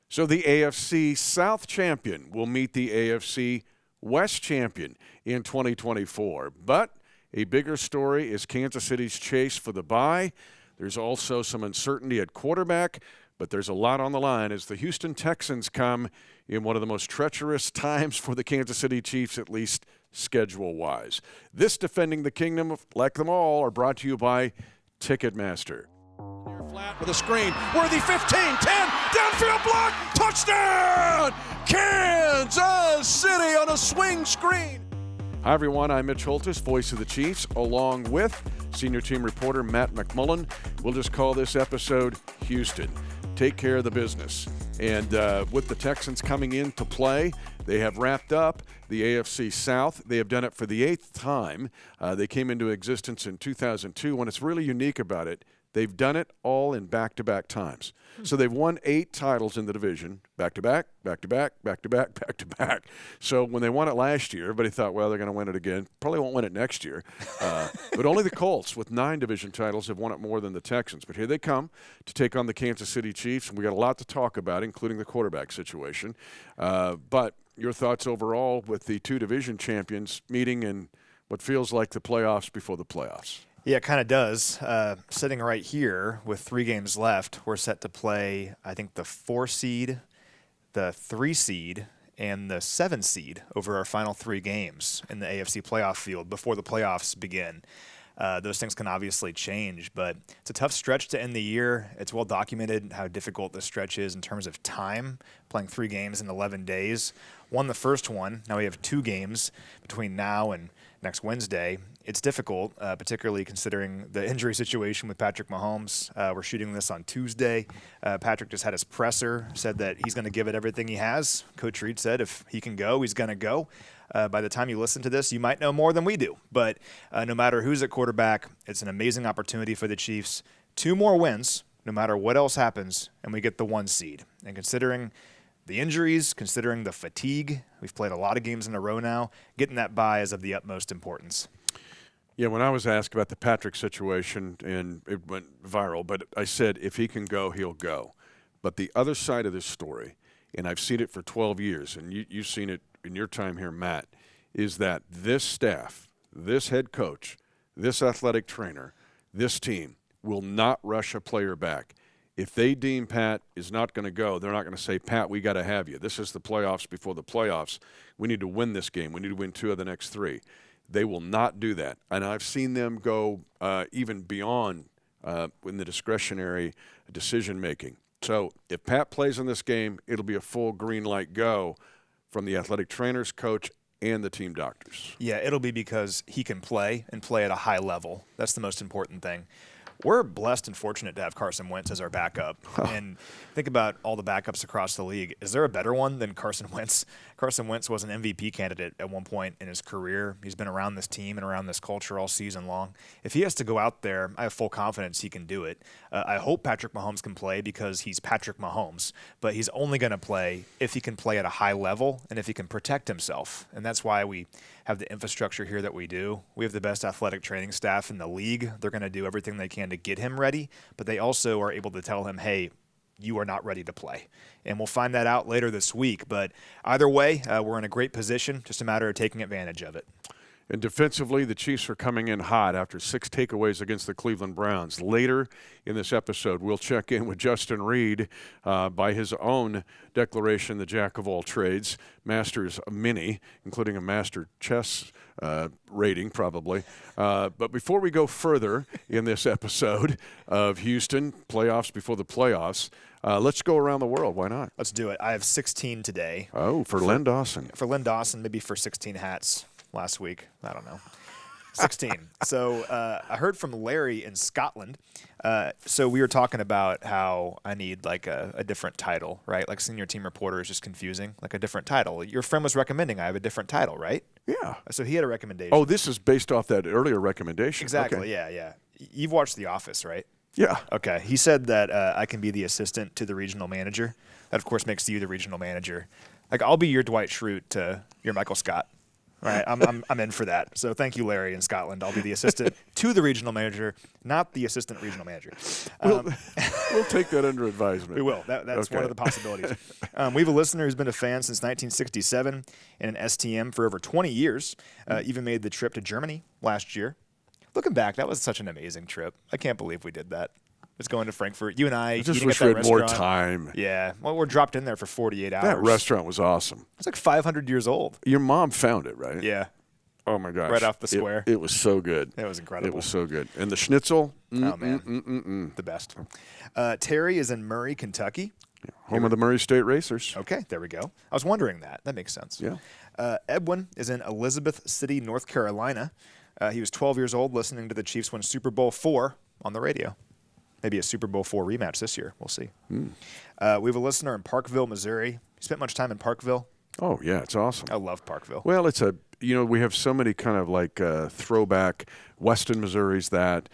So the AFC South champion will meet the AFC West champion in 2024. But a bigger story is Kansas City's chase for the bye. There's also some uncertainty at quarterback, but there's a lot on the line as the Houston Texans come in one of the most treacherous times for the Kansas City Chiefs, at least schedule-wise. This Defending the Kingdom, like them all, are brought to you by Ticketmaster. Flat with a screen. Worthy 15, 10, downfield block, touchdown! Kansas City on a swing screen. Hi, everyone. I'm Mitch Holthus, voice of the Chiefs, along with senior team reporter Matt McMullen. We'll just call this episode Houston. Take care of the business. And with the Texans coming in to play, they have wrapped up the AFC South. They have done it for the 8th time. They came into existence in 2002. When it's really unique about it, they've done it all in back-to-back times. So they've won 8 titles in the division, back-to-back, back-to-back, back-to-back, back-to-back. So when they won it last year, everybody thought, well, they're going to win it again. Probably won't win it next year. But only the Colts with 9 division titles have won it more than the Texans. But here they come to take on the Kansas City Chiefs, and we got a lot to talk about, including the quarterback situation. But your thoughts overall with the 2 division champions meeting in what feels like the playoffs before the playoffs? Yeah, it kind of does. Sitting right here with 3 games left, we're set to play, I think, the 4 seed, the 3 seed, and the 7 seed over our final 3 games in the AFC playoff field before the playoffs begin. Those things can obviously change, but it's a tough stretch to end the year. It's well documented how difficult this stretch is in terms of time, playing 3 games in 11 days. Won the first one. Now we have 2 games between now and next Wednesday. It's difficult, particularly considering the injury situation with Patrick Mahomes. We're shooting this on Tuesday. Patrick just had his presser, said that he's going to give it everything he has. Coach Reid said if he can go, he's going to go. By the time you listen to this, you might know more than we do. But no matter who's at quarterback, it's an amazing opportunity for the Chiefs. 2 more wins, no matter what else happens, and we get the 1 seed. And considering the injuries, considering the fatigue, we've played a lot of games in a row now, getting that bye is of the utmost importance. Yeah, when I was asked about the Patrick situation, and it went viral, but I said if he can go, he'll go. But the other side of this story, and I've seen it for 12 years, and you've seen it in your time here, Matt, is that this staff, this head coach, this athletic trainer, this team will not rush a player back. If they deem Pat is not going to go, they're not going to say, Pat, we got to have you. This is the playoffs before the playoffs. We need to win this game. We need to win 2 of the next 3. They will not do that. And I've seen them go even beyond in the discretionary decision-making. So if Pat plays in this game, it'll be a full green light go from the athletic trainers, coach, and the team doctors. Yeah, it'll be because he can play and play at a high level. That's the most important thing. We're blessed and fortunate to have Carson Wentz as our backup. And think about all the backups across the league. Is there a better one than Carson Wentz? Carson Wentz was an MVP candidate at one point in his career. He's been around this team and around this culture all season long. If he has to go out there, I have full confidence he can do it. I hope Patrick Mahomes can play because he's Patrick Mahomes. But he's only going to play if he can play at a high level and if he can protect himself. And that's why we have the infrastructure here that we do. We have the best athletic training staff in the league. They're going to do everything they can to get him ready, but they also are able to tell him, hey, you are not ready to play. And we'll find that out later this week. But either way, we're in a great position, just a matter of taking advantage of it. And defensively, the Chiefs are coming in hot after 6 takeaways against the Cleveland Browns. Later in this episode, we'll check in with Justin Reid, by his own declaration, the jack of all trades, Masters Mini, including a Master Chess rating probably. But before we go further in this episode of Houston, playoffs before the playoffs, let's go around the world. Why not? Let's do it. I have 16 today. Oh, for Len Dawson. For Len Dawson, maybe for 16 hats last week. I don't know. 16. So I heard from Larry in Scotland. So we were talking about how I need like a different title, right? Like senior team reporter is just confusing, like a different title. Your friend was recommending I have a different title, right? Yeah. So he had a recommendation. Oh, this is based off that earlier recommendation. Exactly. Okay. Yeah. You've watched The Office, right? Yeah. Okay. He said that I can be the assistant to the regional manager. That, of course, makes you the regional manager. Like, I'll be your Dwight Schrute to your Michael Scott. Right, I'm in for that. So thank you, Larry, in Scotland. I'll be the assistant to the regional manager, not the assistant regional manager. We'll take that under advisement. We will. That's one of the possibilities. We have a listener who's been a fan since 1967 and an STM for over 20 years. Even made the trip to Germany last year. Looking back, that was such an amazing trip. I can't believe we did that. Just going to Frankfurt. You and I just eating wish at we that had more restaurant. time. Yeah. Well, we're dropped in there for 48 hours. That restaurant was awesome. It's like 500 years old. Your mom found it, right? Yeah. Oh, my gosh. Right off the square. It was so good. It was incredible. It was so good. And the schnitzel? Oh, man. The best. Terry is in Murray, Kentucky. Home of the Murray State Racers. Okay, there we go. I was wondering that. That makes sense. Yeah. Edwin is in Elizabeth City, North Carolina. He was 12 years old listening to the Chiefs win Super Bowl IV on the radio. Maybe a Super Bowl IV rematch this year. We'll see. We have a listener in Parkville, Missouri. You spent much time in Parkville? Oh, yeah, it's awesome. I love Parkville. Well, we have so many kind of like throwback Western Missouris that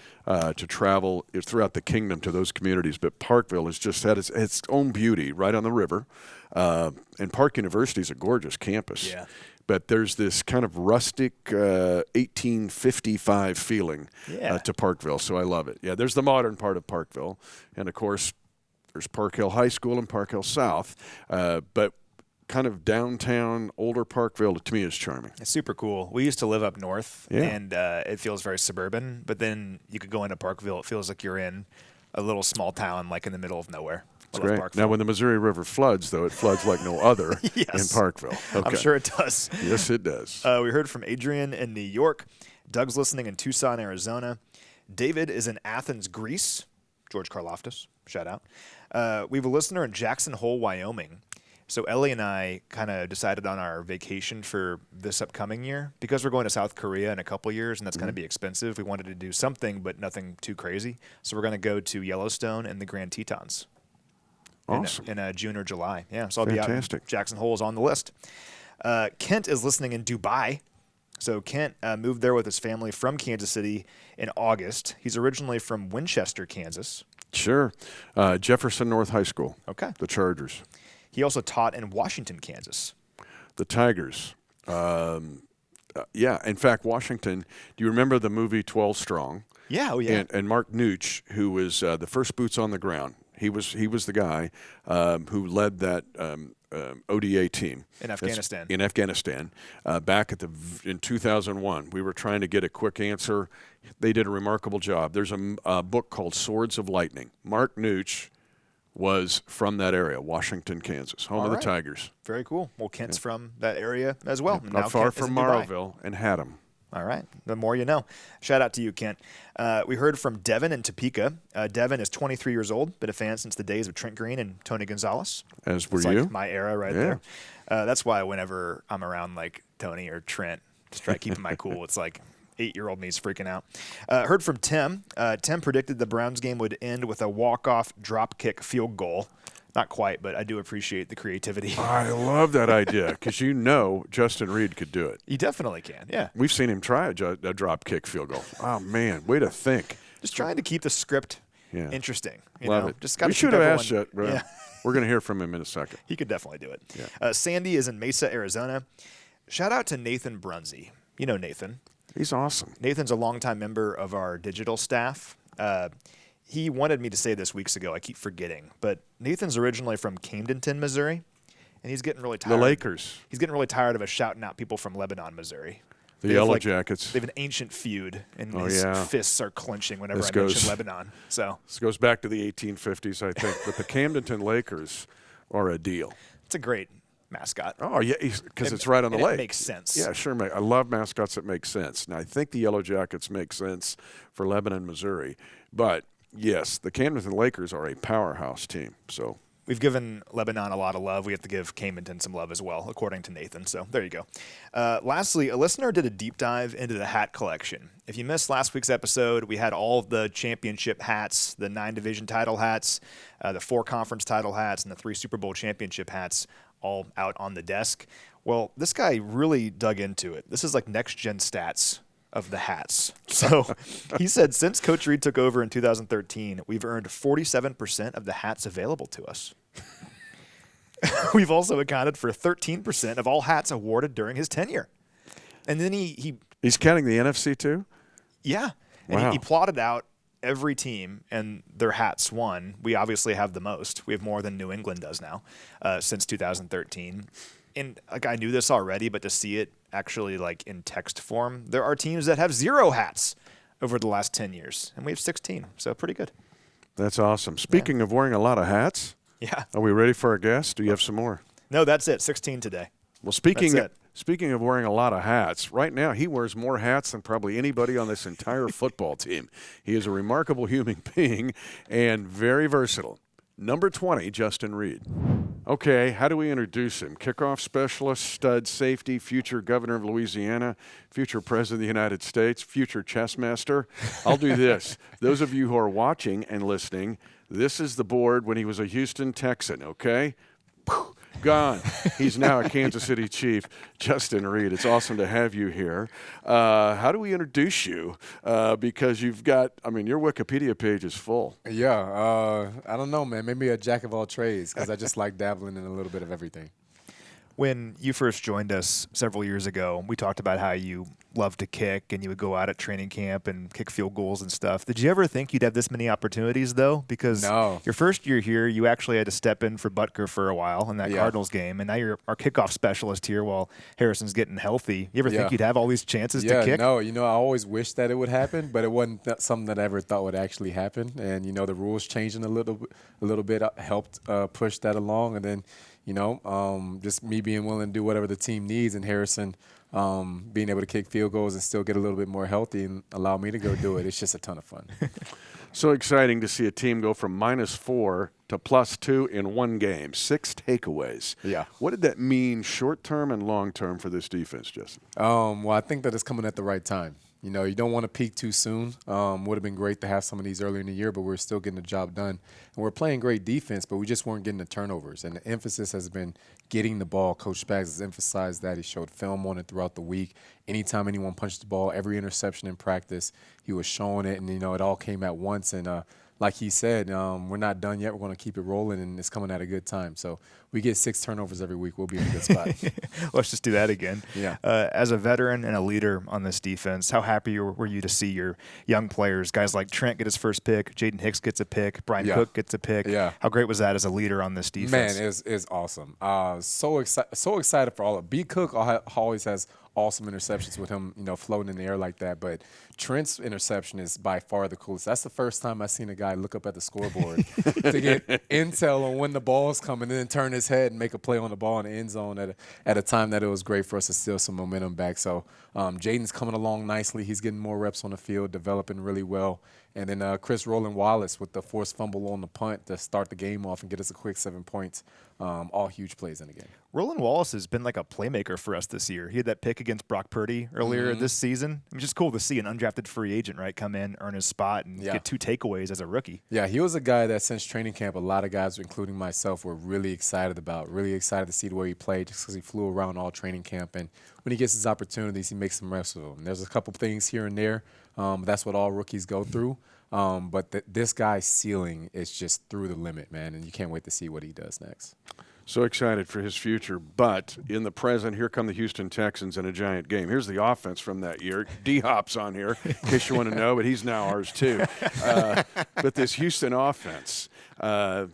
to travel throughout the kingdom to those communities. But Parkville has just had its own beauty right on the river. And Park University is a gorgeous campus. Yeah. But there's this kind of rustic 1855 feeling to Parkville, so I love it. Yeah, there's the modern part of Parkville. And, of course, there's Park Hill High School and Park Hill South. But kind of downtown, older Parkville, to me, is charming. It's super cool. We used to live up north, and it feels very suburban. But then you could go into Parkville. It feels like you're in a little small town, like in the middle of nowhere. It's great. Now, when the Missouri River floods, though, it floods like no other in Parkville. Okay. I'm sure it does. Yes, it does. We heard from Adrian in New York. Doug's listening in Tucson, Arizona. David is in Athens, Greece. George Karloftis, shout out. We have a listener in Jackson Hole, Wyoming. So Ellie and I kind of decided on our vacation for this upcoming year. Because we're going to South Korea in a couple years, and that's going to be expensive. We wanted to do something, but nothing too crazy. So we're going to go to Yellowstone and the Grand Tetons. Awesome. In June or July. Yeah, so I'll be Fantastic. out. Jackson Hole is on the list. Kent is listening in Dubai. So Kent moved there with his family from Kansas City in August. He's originally from Winchester, Kansas. Sure. Jefferson North High School. Okay. The Chargers. He also taught in Washington, Kansas. The Tigers. Yeah. In fact, Washington, do you remember the movie 12 Strong? Yeah. Oh, yeah. And Mark Nooch, who was the first boots on the ground. He was the guy who led that ODA team in Afghanistan. Back in 2001. We were trying to get a quick answer. They did a remarkable job. There's a book called Swords of Lightning. Mark Nooch was from that area, Washington, Kansas, home of the Tigers. Very cool. Well, Kent's from that area as well. Yeah, not far from Morrowville and Haddam. All right. The more you know. Shout out to you, Kent. We heard from Devin in Topeka. Devin is 23 years old, been a fan since the days of Trent Green and Tony Gonzalez. As were it's you. Like my era right there. That's why whenever I'm around like Tony or Trent, just try keeping my cool. It's like 8-year-old me's freaking out. Heard from Tim. Tim predicted the Browns game would end with a walk-off drop kick field goal. Not quite, but I do appreciate the creativity. I love that idea because Justin Reid could do it. He definitely can, yeah. We've seen him try a drop kick field goal. Oh, man, way to think. Just trying to keep the script interesting. Love it. Just we should have asked that. Yeah. We're going to hear from him in a second. He could definitely do it. Yeah. Sandy is in Mesa, Arizona. Shout out to Nathan Brunsey. You know Nathan. He's awesome. Nathan's a longtime member of our digital staff. He wanted me to say this weeks ago. I keep forgetting. But Nathan's originally from Camdenton, Missouri, and he's getting really tired. The Lakers. He's getting really tired of us shouting out people from Lebanon, Missouri. The Yellow Jackets. They have an ancient feud, and his fists are clenching whenever I mention Lebanon. So this goes back to the 1850s, I think. But the Camdenton Lakers are a deal. It's a great mascot. Oh, yeah, because it's right on the lake. It makes sense. Yeah, sure. I love mascots that make sense. Now, I think the Yellow Jackets make sense for Lebanon, Missouri. But, yes, the Camdenton Lakers are a powerhouse team. So we've given Lebanon a lot of love. We have to give Camdenton some love as well, according to Nathan. So there you go. Lastly, a listener did a deep dive into the hat collection. If you missed last week's episode, we had all of the championship hats, the 9 division title hats, the 4 conference title hats, and the 3 Super Bowl championship hats all out on the desk. Well, this guy really dug into it. This is like next-gen stats of the hats. So he said since Coach Reid took over in 2013, we've earned 47% of the hats available to us. We've also accounted for 13% of all hats awarded during his tenure. And then he's counting the NFC too? Yeah. And Wow. he plotted out every team and their hats won. We obviously have the most. We have more than New England does now since 2013. And like I knew this already, but to see it actually like in text form, there are teams that have 0 hats over the last 10 years, and we have 16. So pretty good. That's awesome. Speaking of wearing a lot of hats, yeah. Are we ready for our guest? Do you have some more? No, that's it. 16 today. Well, speaking of wearing a lot of hats, right now he wears more hats than probably anybody on this entire football team. He is a remarkable human being and very versatile. Number 20, Justin Reid. Okay, how do we introduce him? Kickoff specialist, stud safety, future governor of Louisiana, future president of the United States, future chess master. I'll do this. Those of you who are watching and listening, this is the board when he was a Houston Texan, okay? Gone. He's now a Kansas City Chief. Justin Reid, it's awesome to have you here. How do we introduce you? Because you've got, your Wikipedia page is full. Yeah, I don't know, man. Maybe a jack of all trades because I just like dabbling in a little bit of everything. When you first joined us several years ago, we talked about how you loved to kick and you would go out at training camp and kick field goals and stuff. Did you ever think you'd have this many opportunities, though? Because your first year here, you actually had to step in for Butker for a while in that Cardinals game, and now you're our kickoff specialist here while Harrison's getting healthy. You ever think you'd have all these chances to kick? No. I always wished that it would happen, but it wasn't something that I ever thought would actually happen. And, the rules changing a little bit helped push that along. And then, just me being willing to do whatever the team needs, and Harrison being able to kick field goals and still get a little bit more healthy and allow me to go do it. It's just a ton of fun. So exciting to see a team go from -4 to +2 in one game, 6 takeaways. Yeah. What did that mean short-term and long-term for this defense, Justin? Well, I think that it's coming at the right time. You don't want to peak too soon. Would have been great to have some of these earlier in the year, but we're still getting the job done. And we're playing great defense, but we just weren't getting the turnovers. And the emphasis has been getting the ball. Coach Spags has emphasized that. He showed film on it throughout the week. Anytime anyone punched the ball, every interception in practice, he was showing it. And, it all came at once. And like he said, we're not done yet. We're going to keep it rolling, and it's coming at a good time. So we get 6 turnovers every week. We'll be in a good spot. Let's just do that again. Yeah. As a veteran and a leader on this defense, how happy were you to see your young players, guys like Trent get his first pick, Jaden Hicks gets a pick, Brian Cook gets a pick? Yeah. How great was that as a leader on this defense? Man, it's awesome. So excited for all of B. Cook always has awesome interceptions with him, floating in the air like that. But Trent's interception is by far the coolest. That's the first time I've seen a guy look up at the scoreboard to get intel on when the ball's coming and then turn his head and make a play on the ball in the end zone at a time that it was great for us to steal some momentum back. So Jaden's coming along nicely. He's getting more reps on the field, developing really well. And then Chris Roland Wallace with the forced fumble on the punt to start the game off and get us a quick 7 points. All huge plays in the game. Roland Wallace has been like a playmaker for us this year. He had that pick against Brock Purdy earlier this season. It was just cool to see an undrafted free agent, come in, earn his spot, and get 2 takeaways as a rookie. Yeah, he was a guy that since training camp, a lot of guys, including myself, were really excited about, really excited to see the way he played just because he flew around all training camp. And when he gets his opportunities, he makes some reps with them. There's a couple things here and there. That's what all rookies go through. But this guy's ceiling is just through the limit, man, and you can't wait to see what he does next. So excited for his future. But in the present, here come the Houston Texans in a giant game. Here's the offense from that year. D-Hop's on here, in case you want to know, but he's now ours too. But this Houston offense, and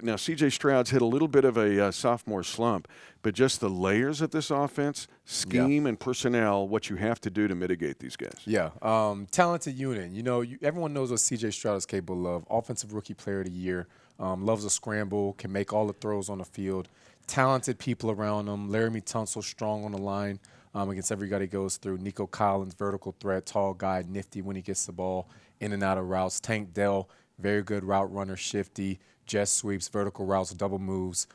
now C.J. Stroud's hit a little bit of a sophomore slump, but just the layers of this offense, scheme and personnel, what you have to do to mitigate these guys. Yeah, talented unit. Everyone knows what C.J. Stroud is capable of. Offensive Rookie Player of the Year. Loves a scramble, can make all the throws on the field. Talented people around him. Laramie Tunsil strong on the line against every guy he goes through. Nico Collins, vertical threat, tall guy, nifty when he gets the ball, in and out of routes. Tank Dell, very good route runner, shifty, jet sweeps, vertical routes, double moves.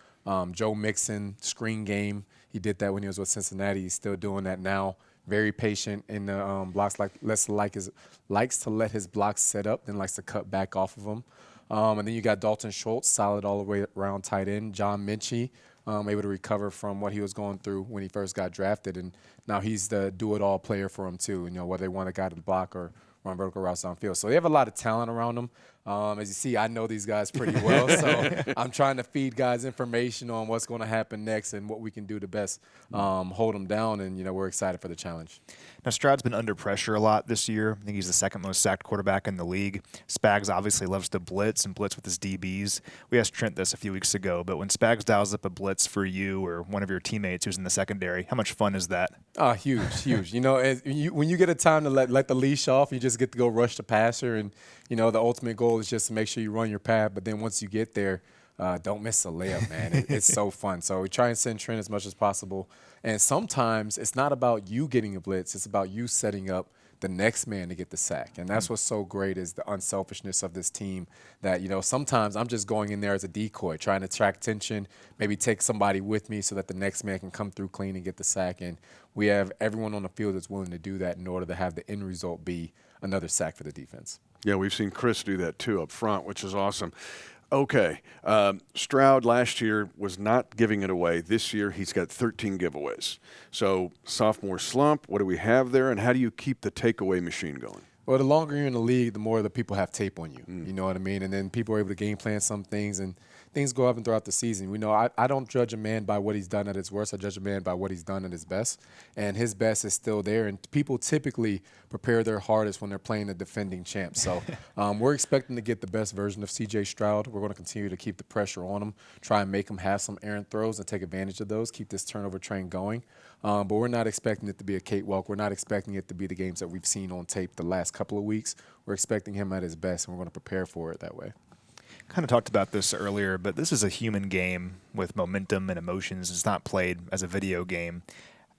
Joe Mixon, screen game. He did that when he was with Cincinnati. He's still doing that now. Very patient in the blocks, likes to let his blocks set up, then likes to cut back off of them. And then you got Dalton Schultz, solid all the way around tight end. John Minchie, able to recover from what he was going through when he first got drafted. And now he's the do-it-all player for him, too, whether they want a guy to block or run vertical routes downfield. So they have a lot of talent around them. As you see, I know these guys pretty well, so I'm trying to feed guys information on what's going to happen next and what we can do to best hold them down, and, we're excited for the challenge. Now, Stroud's been under pressure a lot this year. I think he's the second most sacked quarterback in the league. Spags obviously loves to blitz and blitz with his DBs. We asked Trent this a few weeks ago, but when Spags dials up a blitz for you or one of your teammates who's in the secondary, how much fun is that? Oh, huge, huge. When you get a time to let the leash off, you just get to go rush the passer, and, the ultimate goal is just to make sure you run your path. But then once you get there, don't miss a layup, man. It's so fun. So we try and send Trent as much as possible. And sometimes it's not about you getting a blitz. It's about you setting up the next man to get the sack. And that's what's so great is the unselfishness of this team that, sometimes I'm just going in there as a decoy, trying to attract attention, maybe take somebody with me so that the next man can come through clean and get the sack. And we have everyone on the field that's willing to do that in order to have the end result be another sack for the defense. Yeah, we've seen Chris do that too up front, which is awesome. Okay, Stroud last year was not giving it away. This year he's got 13 giveaways. So sophomore slump, what do we have there, and how do you keep the takeaway machine going? Well, the longer you're in the league, the more the people have tape on you. You know what I mean? And then people are able to game plan some things, and things go up and throughout the season. I don't judge a man by what he's done at his worst. I judge a man by what he's done at his best. And his best is still there. And people typically prepare their hardest when they're playing the defending champ. So we're expecting to get the best version of C.J. Stroud. We're going to continue to keep the pressure on him, try and make him have some errant throws and take advantage of those, keep this turnover train going. But we're not expecting it to be a cakewalk. We're not expecting it to be the games that we've seen on tape the last couple of weeks. We're expecting him at his best, and we're going to prepare for it that way. Kind of talked about this earlier, but this is a human game with momentum and emotions. It's not played as a video game.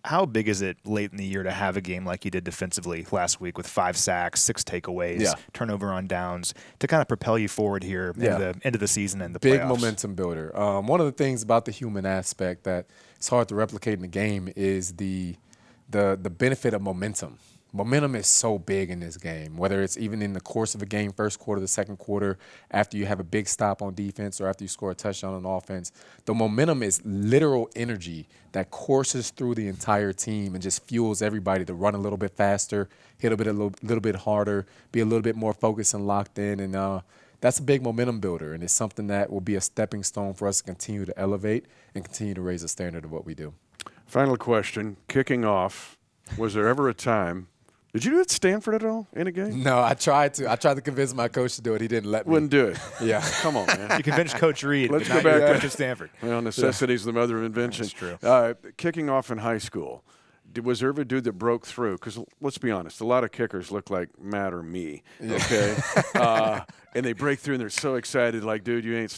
How big is it late in the year to have a game like you did defensively last week with 5 sacks, 6 takeaways, turnover on downs, to kind of propel you forward here into the end of the season and the big playoffs? Momentum builder. One of the things about the human aspect that it's hard to replicate in the game is the benefit of momentum. Momentum is so big in this game, whether it's even in the course of a game, first quarter, the second quarter, after you have a big stop on defense or after you score a touchdown on offense. The momentum is literal energy that courses through the entire team and just fuels everybody to run a little bit faster, hit a little bit harder, be a little bit more focused and locked in. And that's a big momentum builder, and it's something that will be a stepping stone for us to continue to elevate and continue to raise the standard of what we do. Final question, kicking off, was there ever a time – did you do it at Stanford at all in a game? No, I tried to. I tried to convince my coach to do it. He didn't let me. Wouldn't do it. Yeah. Come on, man. You convinced Coach Reid. Let's go back to Stanford. Well, necessity is the mother of invention. That's true. Kicking off in high school, was there ever a dude that broke through? Because let's be honest, a lot of kickers look like Matt or me, okay? And they break through, and they're so excited, like, dude, you ain't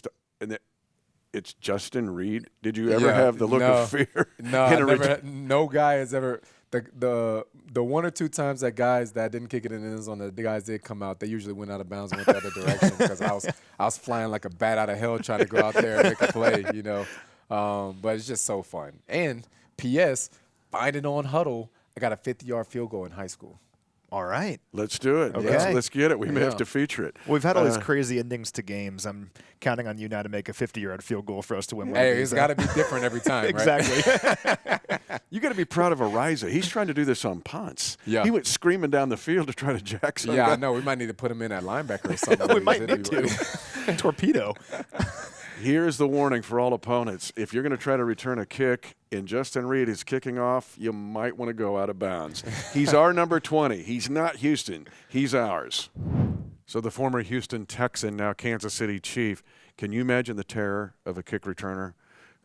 it's Justin Reid. Did you ever have the look of fear? No, no guy has ever – the one or two times that guys that didn't kick it in the end zone, the guys did come out, they usually went out of bounds and went the other direction because I was flying like a bat out of hell trying to go out there and make a play, But it's just so fun. And P.S., finding on huddle, I got a 50-yard field goal in high school. All right. Let's do it. Okay. Let's get it. We may have to feature it. Well, we've had all these crazy endings to games. I'm counting on you now to make a 50-yard field goal for us to win one of these. It's got to be different every time, exactly. Right? You got to be proud of Ariza. He's trying to do this on punts. Yeah. He went screaming down the field to try to jack somebody. Yeah, I know. We might need to put him in at linebacker or something. We might need to. Torpedo. Here's the warning for all opponents. If you're going to try to return a kick and Justin Reid is kicking off, you might want to go out of bounds. He's our number 20. He's not Houston. He's ours. So the former Houston Texan, now Kansas City Chief, can you imagine the terror of a kick returner?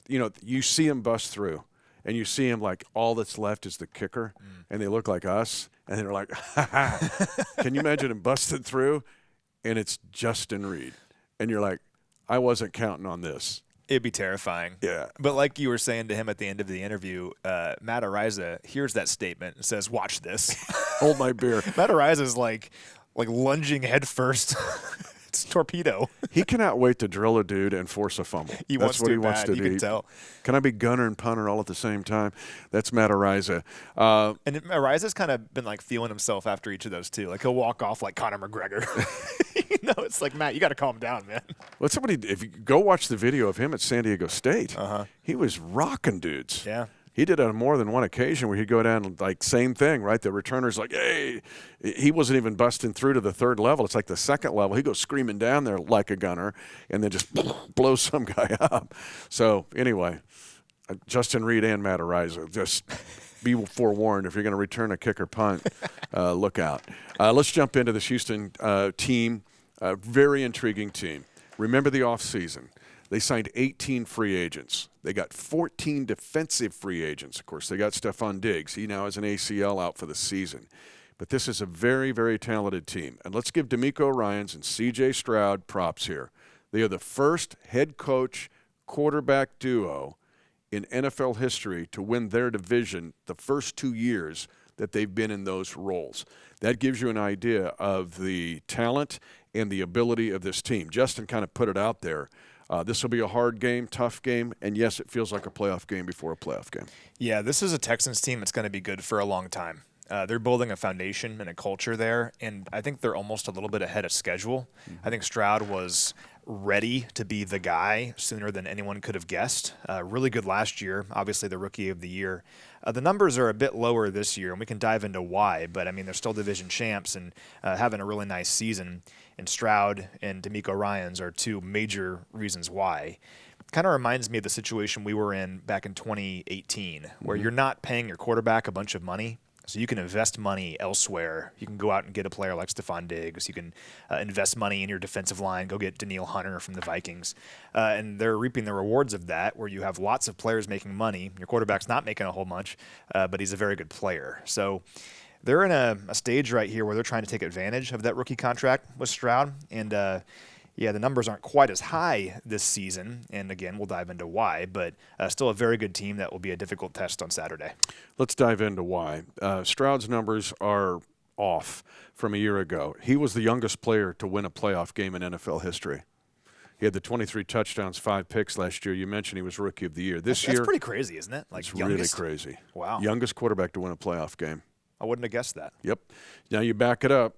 You see him bust through, and you see him like all that's left is the kicker, and they look like us, and they're like, ha ha. Can you imagine him busted through, and it's Justin Reid, and you're like, I wasn't counting on this. It'd be terrifying. Yeah. But like you were saying to him at the end of the interview, Matt Ariza hears that statement and says, watch this. Hold my beer. Matt Ariza's like lunging head first. It's torpedo. He cannot wait to drill a dude and force a fumble. That's what he wants to do. You can tell. Can I be gunner and punter all at the same time? That's Matt Ariza. And Ariza's kind of been feeling himself after each of those too. He'll walk off like Conor McGregor. It's like, Matt, you got to calm down, man. If you go watch the video of him at San Diego State, he was rocking dudes. Yeah. He did it on more than one occasion where he'd go down, like, same thing, right? The returner's like, hey, he wasn't even busting through to the third level. It's like the second level. He goes screaming down there like a gunner and then just blows some guy up. So, anyway, Justin Reid and Matt Ariza, just be forewarned if you're going to return a kick or punt, look out. Let's jump into this Houston team. Very intriguing team. Remember the offseason. They signed 18 free agents. They got 14 defensive free agents. Of course, they got Stephon Diggs. He now has an ACL out for the season. But this is a very, very talented team. And let's give DeMeco Ryans and C.J. Stroud props here. They are the first head coach quarterback duo in NFL history to win their division the first 2 years that they've been in those roles. That gives you an idea of the talent and the ability of this team. Justin kind of put it out there. This will be a hard game, tough game, and yes, it feels like a playoff game before a playoff game. Yeah, this is a Texans team that's going to be good for a long time. They're building a foundation and a culture there, and I think they're almost a little bit ahead of schedule. I think Stroud was ready to be the guy sooner than anyone could have guessed. Really good last year, obviously the Rookie of the Year. The numbers are a bit lower this year, and we can dive into why, but I mean, they're still division champs and having a really nice season. And Stroud and DeMeco Ryans are two major reasons why. Kind of reminds me of the situation we were in back in 2018, where you're not paying your quarterback a bunch of money, so you can invest money elsewhere. You can go out and get a player like Stephon Diggs. You can invest money in your defensive line, go get Daniil Hunter from the Vikings. And they're reaping the rewards of that, where you have lots of players making money. Your quarterback's not making a whole bunch, but he's a very good player. So they're in a stage right here where they're trying to take advantage of that rookie contract with Stroud. And, yeah, the numbers aren't quite as high this season. And, again, we'll dive into why. But still a very good team that will be a difficult test on Saturday. Let's dive into why. Stroud's numbers are off from a year ago. He was the youngest player to win a playoff game in NFL history. He had the 23 touchdowns, 5 picks last year. You mentioned he was Rookie of the Year. This year, that's pretty crazy, isn't it? Like, it's youngest? really crazy. Wow. Youngest quarterback to win a playoff game. I wouldn't have guessed that. Yep. Now you back it up,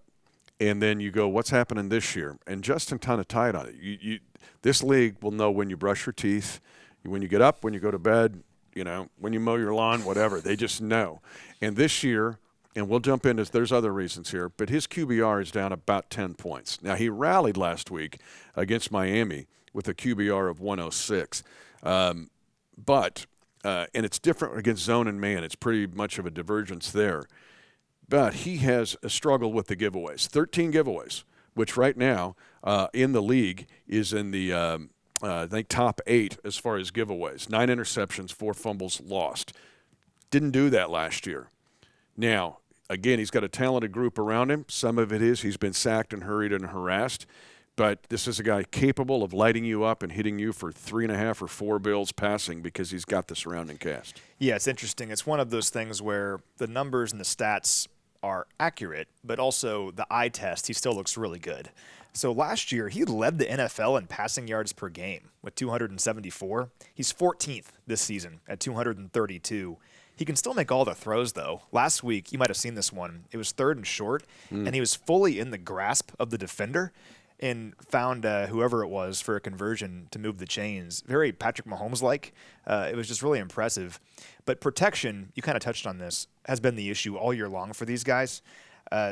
and then you go, what's happening this year? And Justin kind of tied on it. This league will know when you brush your teeth, when you get up, when you go to bed, when you mow your lawn, whatever. They just know. And this year, and we'll jump into, there's other reasons here, but his QBR is down about 10 points. Now, he rallied last week against Miami with a QBR of 106. And it's different against zone and man. It's pretty much of a divergence there. But he has a struggle with the giveaways. 13 giveaways, which right now in the league is in the, I think, top 8 as far as giveaways. 9 interceptions, 4 fumbles lost. Didn't do that last year. Now, again, he's got a talented group around him. Some of it is he's been sacked and hurried and harassed. But this is a guy capable of lighting you up and hitting you for 3.5 or 4 bills passing because he's got the surrounding cast. Yeah, it's interesting. It's one of those things where the numbers and the stats are accurate, but also the eye test, he still looks really good. So last year, he led the NFL in passing yards per game with 274. He's 14th this season at 232. He can still make all the throws, though. Last week, you might have seen this one. It was 3rd and short, and he was fully in the grasp of the defender and found whoever it was for a conversion to move the chains. Very Patrick Mahomes-like. It was just really impressive. But protection, you kind of touched on this, has been the issue all year long for these guys.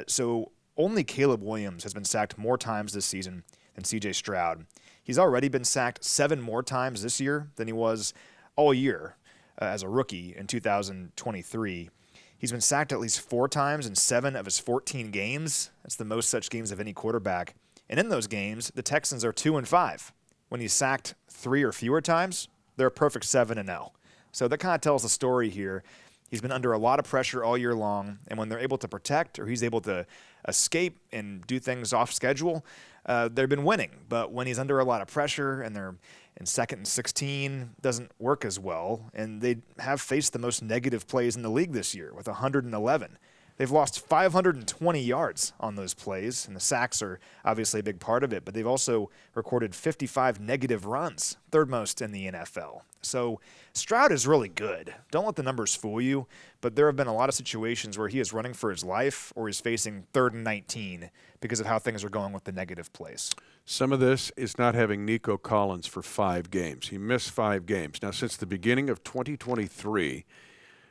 So only Caleb Williams has been sacked more times this season than C.J. Stroud. He's already been sacked 7 more times this year than he was all year as a rookie in 2023. He's been sacked at least 4 times in 7 of his 14 games. That's the most such games of any quarterback. And in those games, the Texans are 2-5. When he's sacked 3 or fewer times, they're a perfect 7-0. So that kind of tells the story here. He's been under a lot of pressure all year long, and when they're able to protect or he's able to escape and do things off schedule, they've been winning. But when he's under a lot of pressure and they're in 2nd and 16, doesn't work as well, and they have faced the most negative plays in the league this year with 111. They've lost 520 yards on those plays, and the sacks are obviously a big part of it, but they've also recorded 55 negative runs, 3rd most in the NFL. So Stroud is really good. Don't let the numbers fool you, but there have been a lot of situations where he is running for his life or he's facing 3rd and 19 because of how things are going with the negative plays. Some of this is not having Nico Collins for 5 games. He missed 5 games. Now, since the beginning of 2023,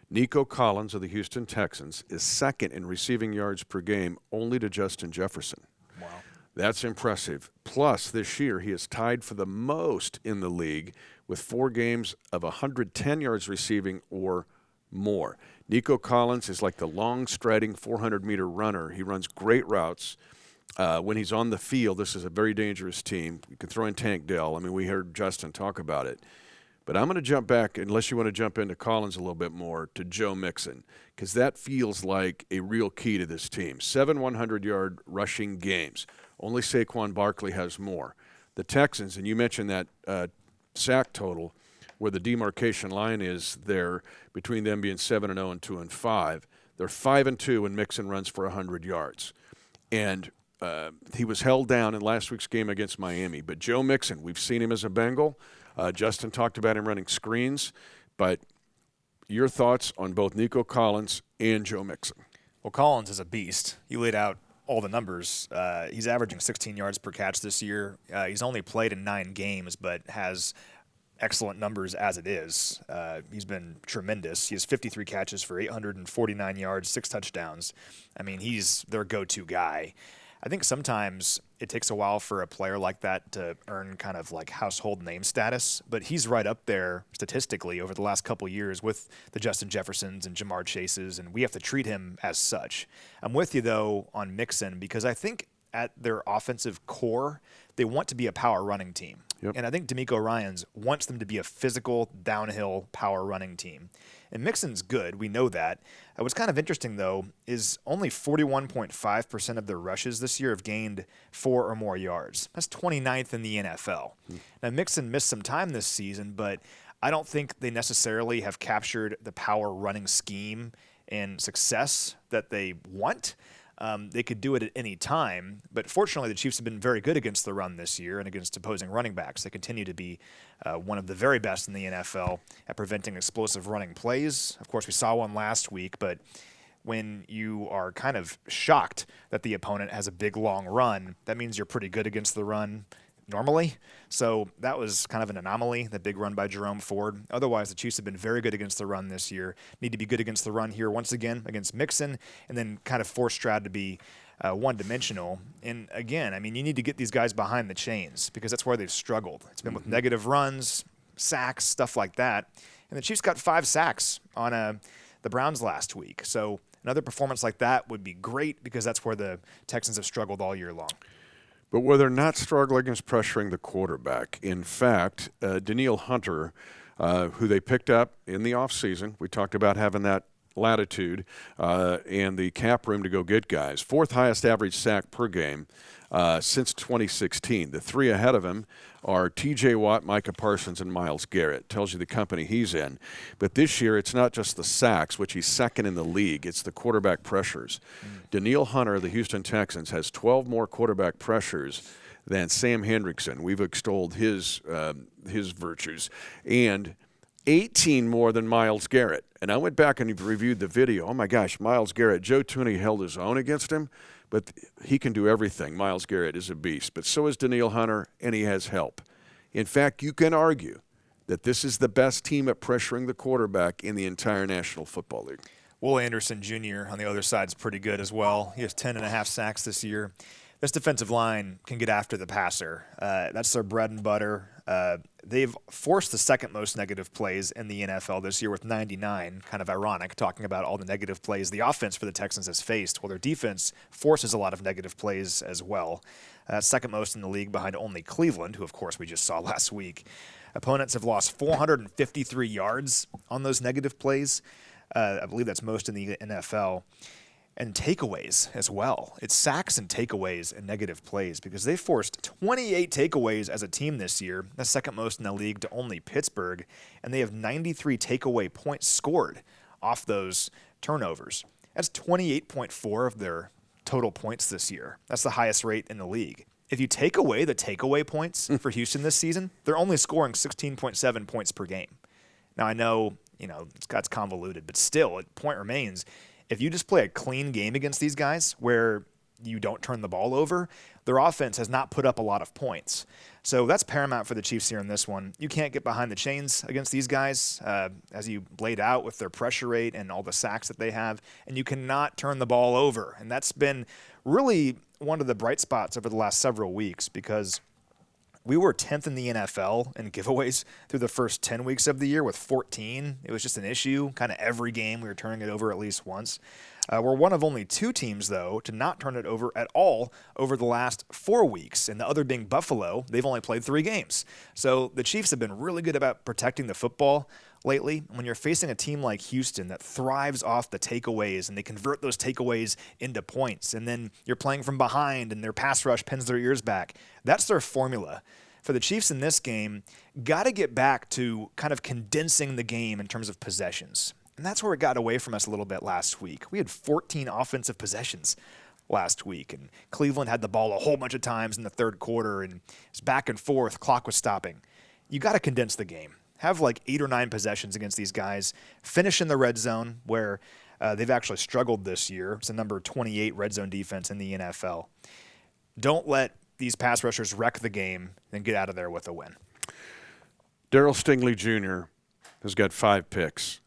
Nico Collins of the Houston Texans is second in receiving yards per game, only to Justin Jefferson. Wow. That's impressive. Plus, this year, he is tied for the most in the league with 4 games of 110 yards receiving or more. Nico Collins is like the long-striding 400-meter runner. He runs great routes. When he's on the field, this is a very dangerous team. You can throw in Tank Dell. I mean, we heard Justin talk about it. But I'm going to jump back, unless you want to jump into Collins a little bit more, to Joe Mixon, because that feels like a real key to this team. 7 100-yard rushing games. Only Saquon Barkley has more. The Texans, and you mentioned that sack total, where the demarcation line is there between them being 7-0 and 2-5. They're 5-2 when Mixon runs for 100 yards. And he was held down in last week's game against Miami. But Joe Mixon, we've seen him as a Bengal. Justin talked about him running screens. But your thoughts on both Nico Collins and Joe Mixon? Well, Collins is a beast. You laid out all the numbers. He's averaging 16 yards per catch this year. He's only played in 9 games, but has excellent numbers as it is. He's been tremendous. He has 53 catches for 849 yards, 6 touchdowns. I mean, he's their go-to guy. I think sometimes it takes a while for a player like that to earn kind of like household name status, but he's right up there statistically over the last couple years with the Justin Jeffersons and Jamar Chases, and we have to treat him as such. I'm with you, though, on Mixon because I think at their offensive core, they want to be a power running team. Yep. And I think DeMeco Ryans wants them to be a physical, downhill, power running team. And Mixon's good. We know that. What's kind of interesting, though, is only 41.5% of their rushes this year have gained 4 or more yards. That's 29th in the NFL. Now, Mixon missed some time this season, but I don't think they necessarily have captured the power running scheme and success that they want. They could do it at any time, but fortunately the Chiefs have been very good against the run this year and against opposing running backs. They continue to be one of the very best in the NFL at preventing explosive running plays. Of course, we saw one last week, but when you are kind of shocked that the opponent has a big, long run, that means you're pretty good against the run normally. So that was kind of an anomaly, the big run by Jerome Ford. Otherwise, the Chiefs have been very good against the run this year. Need to be good against the run here once again against Mixon, and then kind of force Stroud to be one-dimensional. And again, I mean, you need to get these guys behind the chains because that's where they've struggled. It's been with negative runs, sacks, stuff like that. And the Chiefs got 5 sacks on the Browns last week. So another performance like that would be great because that's where the Texans have struggled all year long. But where they're not struggling is pressuring the quarterback. In fact, Danielle Hunter, who they picked up in the offseason, we talked about having that latitude and the cap room to go get guys. 4th highest average sack per game since 2016. The 3 ahead of him are T.J. Watt, Micah Parsons, and Myles Garrett. Tells you the company he's in. But this year, it's not just the sacks, which he's second in the league. It's the quarterback pressures. Danielle Hunter of the Houston Texans has 12 more quarterback pressures than Sam Hendrickson. We've extolled his virtues. And 18 more than Myles Garrett. And I went back and reviewed the video. Oh, my gosh, Myles Garrett. Joe Tooney held his own against him, but he can do everything. Myles Garrett is a beast. But so is Danielle Hunter, and he has help. In fact, you can argue that this is the best team at pressuring the quarterback in the entire National Football League. Will Anderson Jr. on the other side is pretty good as well. He has 10.5 sacks this year. This defensive line can get after the passer. That's their bread and butter. They've forced the second most negative plays in the NFL this year with 99. Kind of ironic, talking about all the negative plays the offense for the Texans has faced, while their defense forces a lot of negative plays as well. Second most in the league behind only Cleveland, who, of course, we just saw last week. Opponents have lost 453 yards on those negative plays. I believe that's most in the NFL. And takeaways as well. It's sacks and takeaways and negative plays because they forced 28 takeaways as a team this year. That's second most in the league to only Pittsburgh. And they have 93 takeaway points scored off those turnovers. That's 28.4 of their total points this year. That's the highest rate in the league. If you take away the takeaway points for Houston this season, they're only scoring 16.7 points per game. Now, I know, it's convoluted, but still, the point remains, if you just play a clean game against these guys where you don't turn the ball over, their offense has not put up a lot of points. So that's paramount for the Chiefs here in this one. You can't get behind the chains against these guys, as you laid out with their pressure rate and all the sacks that they have, and you cannot turn the ball over. And that's been really one of the bright spots over the last several weeks, because we were 10th in the NFL in giveaways through the first 10 weeks of the year with 14. It was just an issue. Kind of every game we were turning it over at least once. We're one of only 2 teams, though, to not turn it over at all over the last 4 weeks, and the other being Buffalo. They've only played 3 games. So the Chiefs have been really good about protecting the football lately. When you're facing a team like Houston that thrives off the takeaways, and they convert those takeaways into points, and then you're playing from behind and their pass rush pins their ears back, that's their formula. For the Chiefs in this game, got to get back to kind of condensing the game in terms of possessions. And that's where it got away from us a little bit last week. We had 14 offensive possessions last week, and Cleveland had the ball a whole bunch of times in the third quarter, and it's back and forth, clock was stopping. You got to condense the game. Have like 8 or 9 possessions against these guys. Finish in the red zone, where they've actually struggled this year. It's the number 28 red zone defense in the NFL. Don't let these pass rushers wreck the game and get out of there with a win. Darryl Stingley Jr. has got 5 picks.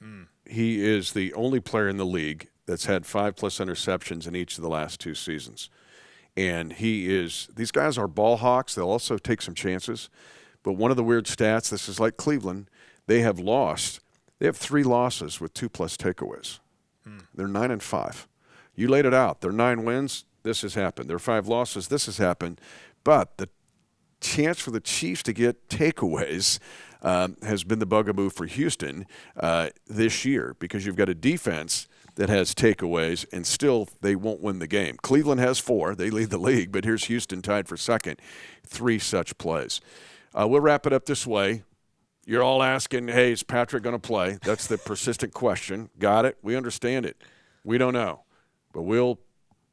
He is the only player in the league that's had 5+ interceptions in each of the last 2 seasons. And these guys are ball hawks. They'll also take some chances. But one of the weird stats, this is like Cleveland, they have 3 losses with 2+ takeaways. They're 9-5. You laid it out. They're 9 wins. This has happened. There are 5 losses. This has happened. But the chance for the Chiefs to get takeaways has been the bugaboo for Houston this year, because you've got a defense that has takeaways, and still they won't win the game. Cleveland has 4. They lead the league, but here's Houston tied for second. 3 such plays. We'll wrap it up this way. You're all asking, hey, is Patrick going to play? That's the persistent question. Got it. We understand it. We don't know. But we'll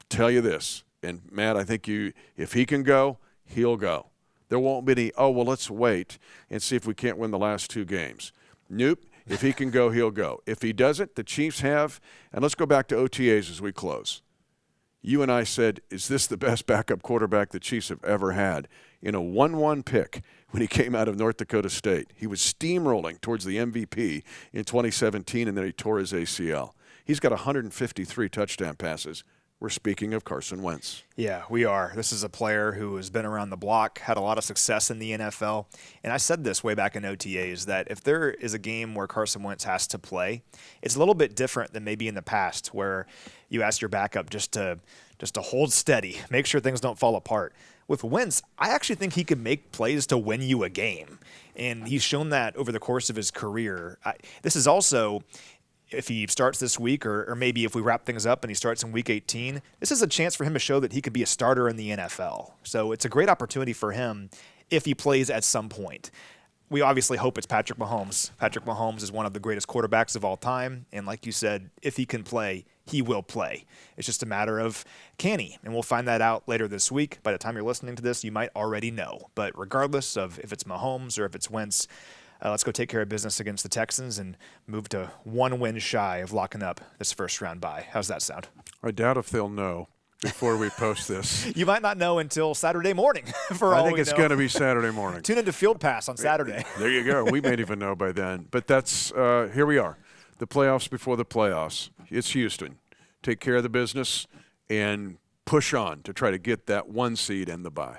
tell you this. And, Matt, I think if he can go, he'll go. There won't be any, let's wait and see if we can't win the last 2 games. Nope. If he can go, he'll go. If he doesn't, the Chiefs have, and let's go back to OTAs as we close. You and I said, is this the best backup quarterback the Chiefs have ever had? In a 1-1 pick when he came out of North Dakota State. He was steamrolling towards the MVP in 2017, and then he tore his ACL. He's got 153 touchdown passes. We're speaking of Carson Wentz. Yeah, we are. This is a player who has been around the block, had a lot of success in the NFL. And I said this way back in OTAs, that if there is a game where Carson Wentz has to play, it's a little bit different than maybe in the past, where you ask your backup just to hold steady, make sure things don't fall apart. With Wentz, I actually think he could make plays to win you a game. And he's shown that over the course of his career. This is also, if he starts this week, or maybe if we wrap things up and he starts in Week 18, this is a chance for him to show that he could be a starter in the NFL. So it's a great opportunity for him if he plays at some point. We obviously hope it's Patrick Mahomes. Patrick Mahomes is one of the greatest quarterbacks of all time. And like you said, if he can play, he will play. It's just a matter of can he? And we'll find that out later this week. By the time you're listening to this, you might already know. But regardless of if it's Mahomes or if it's Wentz, let's go take care of business against the Texans and move to 1 win shy of locking up this first round bye. How's that sound? I doubt if they'll know before we post this. You might not know until Saturday morning. I think it's going to be Saturday morning. Tune into Field Pass on Saturday. There you go. We may even know by then. But that's here we are. The playoffs before the playoffs. It's Houston. Take care of the business and push on to try to get that 1 seed and the bye.